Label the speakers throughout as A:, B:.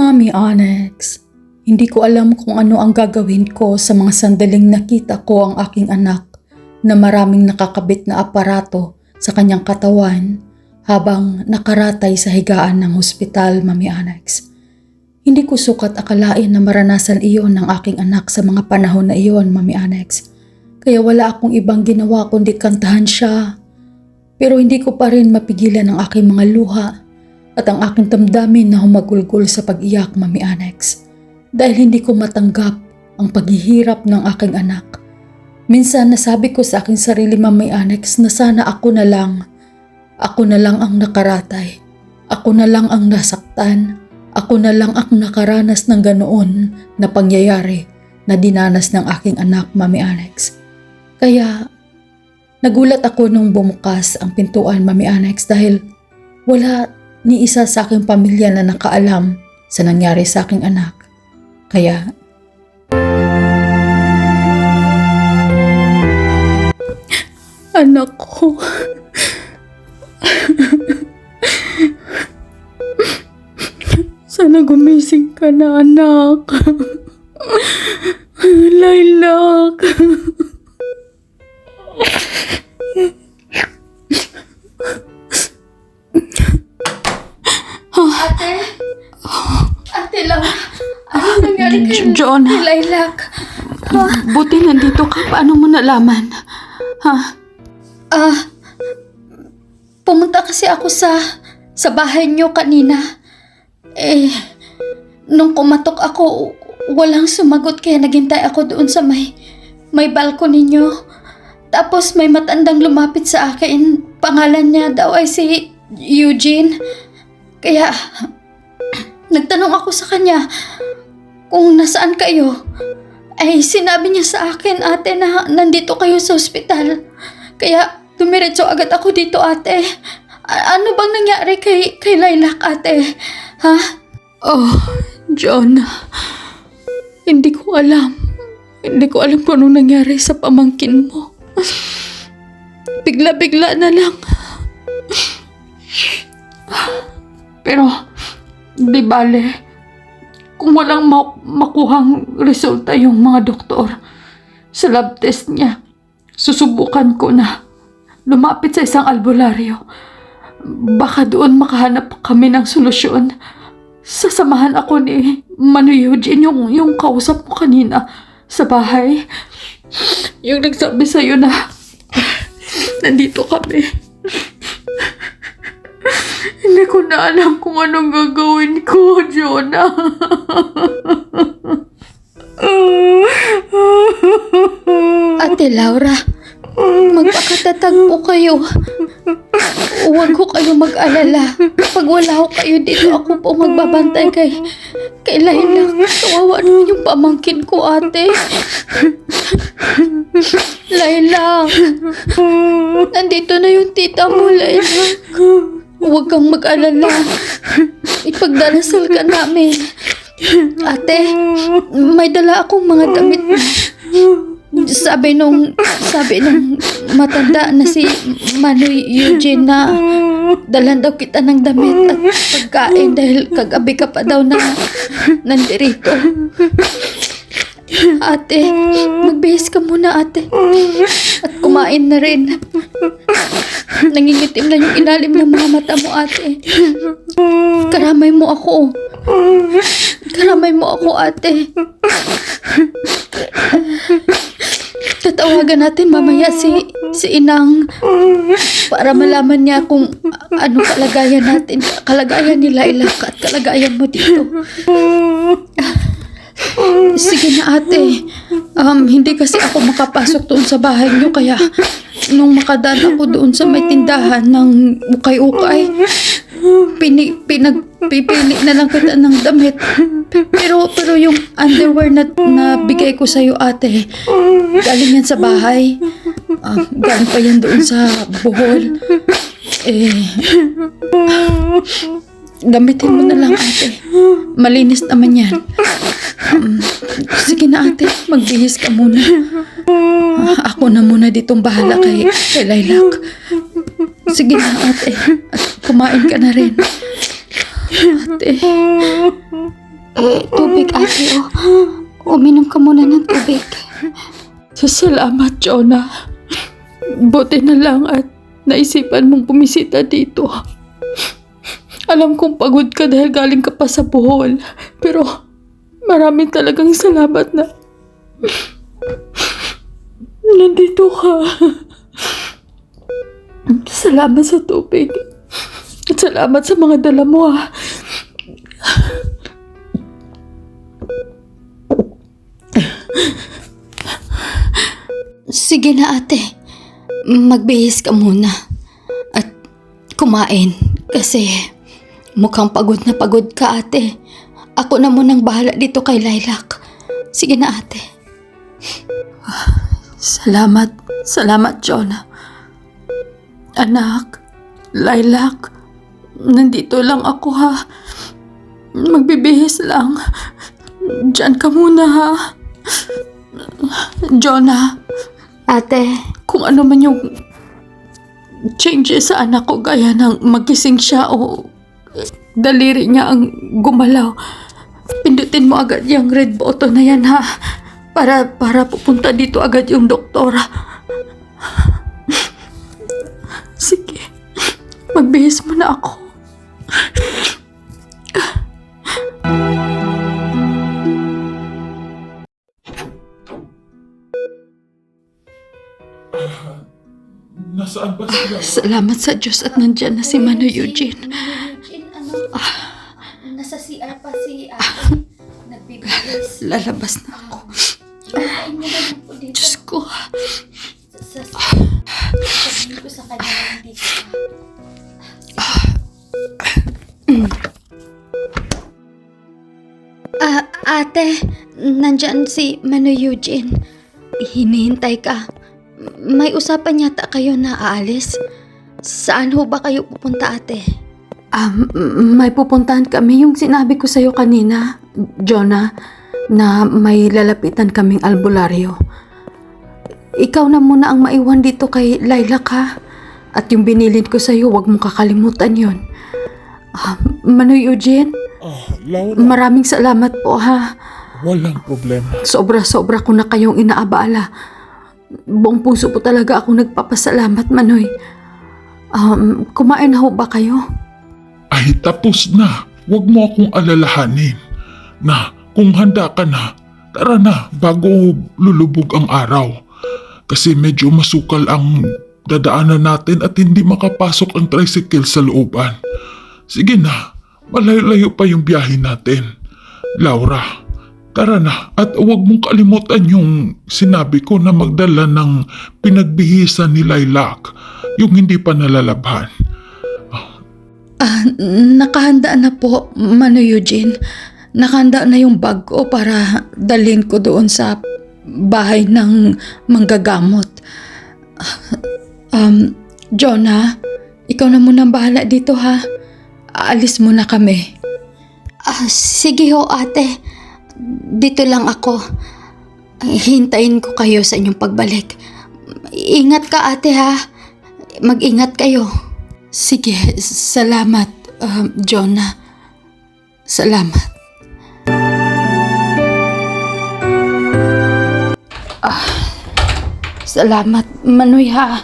A: Mommy Onyx, hindi ko alam kung ano ang gagawin ko sa mga sandaling nakita ko ang aking anak na maraming nakakabit na aparato sa kanyang katawan habang nakaratay sa higaan ng hospital, Mommy Onyx. Hindi ko sukat akalain na maranasan iyon ng aking anak sa mga panahon na iyon, Mommy Onyx. Kaya wala akong ibang ginawa kundi kantahan siya. Pero hindi ko pa rin mapigilan ang aking mga luha at ang aking damdamin na humagulgol sa pag-iyak, Mommy Onyx. Dahil hindi ko matanggap ang paghihirap ng aking anak. Minsan nasabi ko sa aking sarili, Mommy Onyx, na sana ako na lang ang nakaratay. Ako na lang ang nasaktan. Ako na lang ang nakaranas ng ganoon na pangyayari na dinanas ng aking anak, Mommy Onyx. Kaya nagulat ako nung bumukas ang pintuan, Mommy Onyx, dahil wala ni isa sa aking pamilya na nakaalam sa nangyari sa aking anak. Kaya anak ko, sana gumising ka na, anak. Lilac.
B: Ate lang. Ano nangyari kay
A: John,
B: Lilac?
A: buti nandito ka. Paano mo nalaman?
B: Pumunta kasi ako sa bahay niyo kanina. Nung kumatok ako, walang sumagot kaya naghintay ako doon sa may balcony niyo. Tapos may matandang lumapit sa akin. Pangalan niya daw ay si Eugene. Kaya nagtanong ako sa kanya kung nasaan kayo. Ay sinabi niya sa akin, ate, na nandito kayo sa ospital. Kaya dumiretso agad ako dito, ate. Ano bang nangyari kay Lilac, ate? Ha?
A: Oh, John. Hindi ko alam. Hindi ko alam kung anong nangyari sa pamangkin mo. Bigla-bigla na lang. Pero, di bale, kung walang makuhang resulta yung mga doktor sa lab test niya, susubukan ko na lumapit sa isang albularyo. Baka doon makahanap kami ng solusyon. Sasamahan ako ni Manu Eugene, yung kausap mo kanina sa bahay. Yung nagsabi sa'yo na nandito kami. Hindi ko na alam kung anong gagawin ko, Jonah.
B: Ate Laura, magpakatatag po kayo. Huwag ko kayo mag-alala. Kapag wala ko kayo dito, ako po magbabantay kay Lilac. Kawawa naman yung pamangkin ko, ate. Lilac, nandito na yung tita mo, Lilac. Huwag kang mag-alala. Ipagdarasal ka namin. Ate, may dala akong mga damit. Sabi nung matanda na si Manu Eugene na dalan daw kita ng damit at pagkain dahil kagabi ka pa daw na nandirito. Ate, magbihis ka muna, ate. At kumain na rin. Nangingitim na yung ilalim ng mga mata mo, ate. Karamay mo ako. Karamay mo ako, ate. Tatawagan natin mamaya si Inang para malaman niya kung ano kalagayan natin. Kalagayan ni Lilac at kalagayan mo dito. Sige na, ate. Hindi kasi ako makapasok doon sa bahay niyo kaya nung makadaan ako doon sa may tindahan ng ukay-ukay, pinagpipili na lang kita ng damit. Pero yung underwear na bigay ko sa'yo, ate, galing yan sa bahay. Galing pa yan doon sa Bohol. Gamitin mo na lang, ate. Malinis naman yan. Sige na, ate. Magbihis ka muna. Ako na muna ditong bahala kay Lilac. Sige na, ate. At kumain ka na rin. Ate. Tubig, ate, Uminom ka muna ng tubig.
A: Salamat, Jonah. Buti na lang at naisipan mong bumisita dito. Alam kong pagod ka dahil galing ka pa sa Bohol. Pero maraming talagang salamat na nandito ka. Salamat sa tubig. At salamat sa mga dala mo, ha.
B: Sige na, ate. Magbihis ka muna. At kumain. Kasi mukhang pagod na pagod ka, ate. Ako na munang bahala dito kay Lilac. Sige na, ate.
A: Salamat. Salamat, Jonah. Anak, Lilac, nandito lang ako, ha. Magbibihis lang. Diyan ka muna, ha. Jonah,
B: Ate,
A: kung ano man yung changes sa anak ko gaya ng magising siya o daliri niya ang gumalaw, pindutin mo agad yung red button na yan, ha. Para pupunta dito agad yung doktora. Sige, magbihis mo na ako.
C: Nasaan ba sila?
A: Salamat sa Diyos at nandyan na si Mano Eugene.
B: Nasa CR pa si ate. Nagbibigis.
A: Lalabas na ako.
B: Kain mo na lang po dito.
A: Diyos ko.
B: Sabihin ko sa kanya na dito. Ate, nandyan si Mano Eugene. Hinihintay ka. May usapan yata kayo na aalis. Saan ho ba kayo pupunta, ate?
A: May pupuntahan kami yung sinabi ko sa'yo kanina, Jonah, na may lalapitan kaming albularyo. Ikaw na muna ang maiwan dito kay Lilac, ha? At yung binilin ko sa'yo, huwag mong kakalimutan yon. Mano Eugene,
C: Laura,
A: maraming salamat po, ha.
C: walang problema.
A: Sobra-sobra ko na kayong inaabala. Buong puso po talaga ako nagpapasalamat, Manoy. Kumain na ho ba kayo?
C: Ay, tapos na. Huwag mo akong alalahanin. Na, kung handa ka na, tara na bago lulubog ang araw. Kasi medyo masukal ang dadaanan natin at hindi makapasok ang tricycle sa looban. Sige na, malayo-layo pa yung biyahe natin. Laura, tara na at huwag mong kalimutan yung sinabi ko na magdala ng pinagbihisan ni Lilac, yung hindi pa nalalabhan.
A: Nakahanda na po, Mano Eugene. Nakahanda na yung bag ko para dalhin ko doon sa bahay ng manggagamot. Jonah, ikaw na muna ang bahala dito, ha. Aalis muna kami.
B: Sige ho, ate. Dito lang ako. Hintayin ko kayo sa inyong pagbalik. Ingat ka, ate, ha. Mag-ingat kayo.
A: Sige, salamat, Jonah. Salamat. Salamat, Manoy, ha.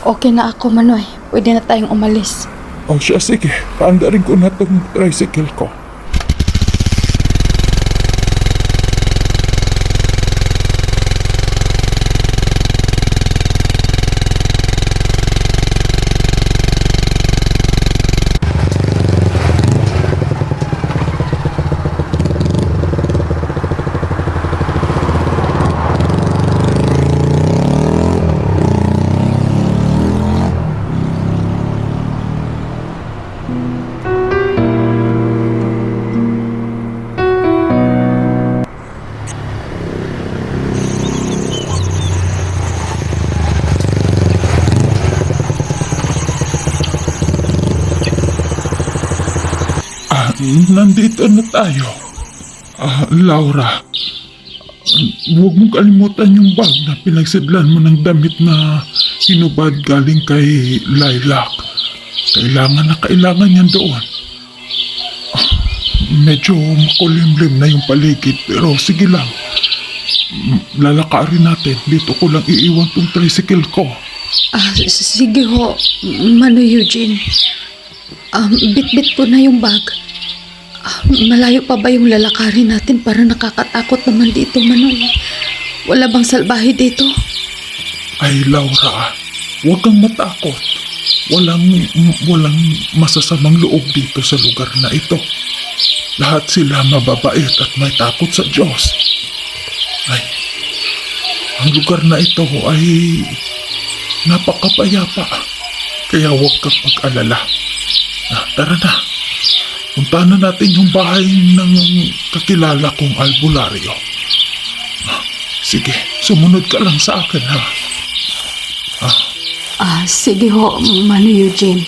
A: Okay na ako, Manoy. Pwede na tayong umalis.
C: O siya, sige. Paandarin ko na itong tricycle ko. Nandito na tayo. Laura, huwag mong kalimutan yung bag na pinagsidlan mo ng damit na hinubad galing kay Lilac. Kailangan na kailangan yan doon. medyo makulimlim na yung paligid pero sige lang. Lalakarin natin. Dito ko lang iiwan tong tricycle ko.
A: Sige ho, Mano Eugene. Bit-bit ko na yung bag. Malayo pa ba yung lalakarin natin para nakakatakot naman dito, Manoy? Wala bang salbahe dito?
C: Ay, Laura, huwag kang matakot. Walang masasamang loob dito sa lugar na ito. Lahat sila mababait at may takot sa Diyos. Ay, ang lugar na ito ay napakapayapa. Kaya huwag kang mag-alala. Tara na. Puntahan na natin yung bahay ng kakilala kong albularyo. Sige, sumunod ka lang sa akin, ha?
A: Sige ho, Mano Eugene.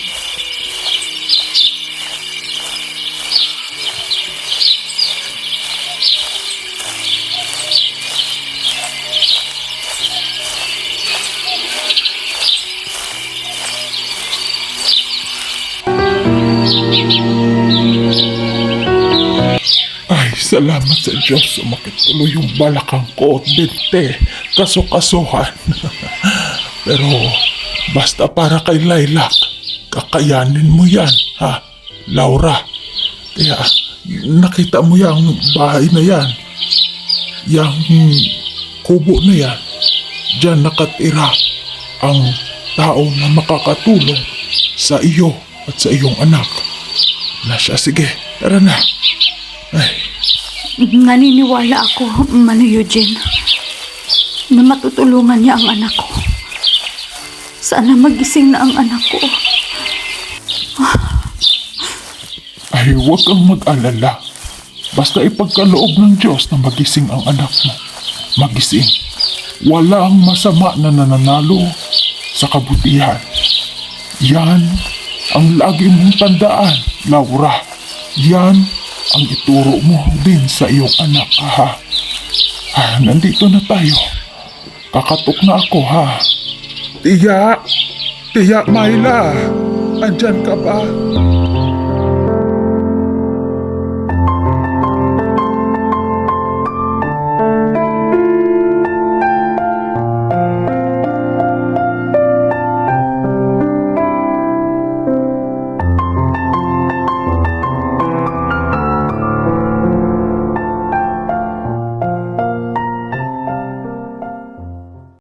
C: Ay, salamat sa Diyos. Sumakit tuloy yung balakang ko at binte. Kaso-kasuhan. Pero basta para kay Lilac, kakayanin mo yan, ha, Laura? Kaya nakita mo yung bahay na yan, yung kubo na yan, diyan nakatira ang tao na makakatulong sa iyo at sa iyong anak. Na siya, sige, tara na. Ay,
A: Naniniwala ako, Mano Eugene, na matutulungan niya ang anak ko. Sana magising na ang anak ko.
C: ay, huwag kang mag-alala. Basta ipagkaloob ng Diyos na magising ang anak mo. Magising. Walang masama na nananalo sa kabutihan. Yan ang lagi mong tandaan, Laura. Yan ang ituro mo din sa iyong anak, ha? Nandito na tayo. Kakatok na ako, ha? Tiya! Tiya Myla! Andyan ka ba?